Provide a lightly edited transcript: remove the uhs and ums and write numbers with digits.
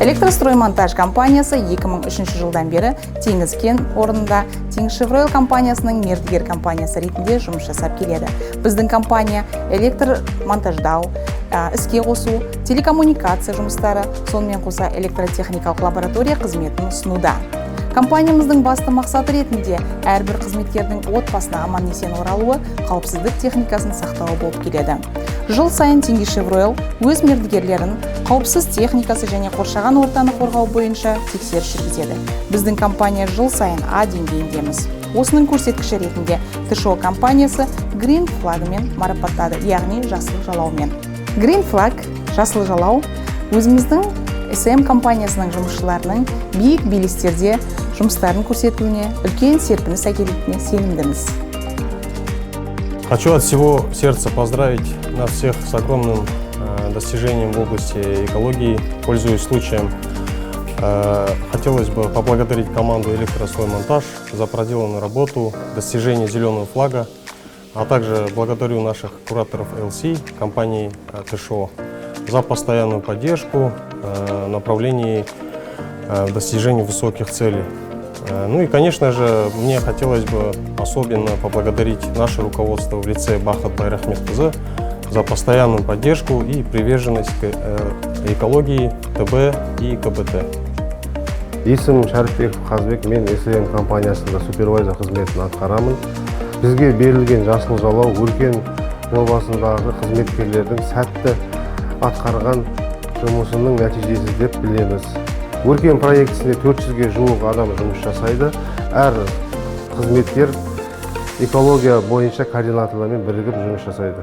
Электростроймонтаж компаниясы 2003 жылдан бері Теңіз кен орнында Теңізшевройл компаниясының мердігер компаниясы ретінде жұмыс жасап келеді. Біздің компания электромонтаждау, іске қосу, телекоммуникация жұмыстары, сонымен қоса электротехникалық лаборатория қызметін ұсынуда. Компаниямыздың басты мақсаты ретінде әрбір қызметкердің отбасына аман-есен оралуы, қауіпсіздік техникасын сақтауы болып келеді. Жыл сайын Теңізшевройл өз мердігерлерін қауіпсіз техникасы және қоршаған ортаны қорғау бойынша тексеріс жүргізеді. Біздің компания жыл сайын А деңгейіндеміз. Осының көрсеткіші ретінде ТШО компаниясы Green флагымен марапаттады, яғни жасыл жалаумен. Green флаг, жасыл жалау, өзіміздің СМ компаниясының жұмысшыларының биік белестерде жұмыстарын көрсетуіне үлкен серпіліс әкелетініне сенімдіміз. Хочу от всего сердца поздравить нас всех с огромным достижением в области экологии. Пользуясь случаем, хотелось бы поблагодарить команду «Электростроймонтаж» за проделанную работу, достижение зеленого флага, а также благодарю наших кураторов LC, компании ТШО, за постоянную поддержку в направлении достижения высоких целей. Ну и, конечно же, мне хотелось бы особенно поблагодарить наше руководство в лице Бахат Байрахметқызы за постоянную поддержку и приверженность к экологии, ТБ и КБТ. Есімім Шәріпбеков Қазбек, мен СМ компаниясында супервайзер қызметін атқарамын. Бізге берілген жасыл жалау өркен жобасындағы қызметкерлердің сәтті атқарған жұмысының нәтижесі деп білеміз. Өркен проектісінде 400-ге жуық адам жұмыс жасайды. Әр қызметкер экология бойынша координаторлармен бірігіп жұмыс жасайды.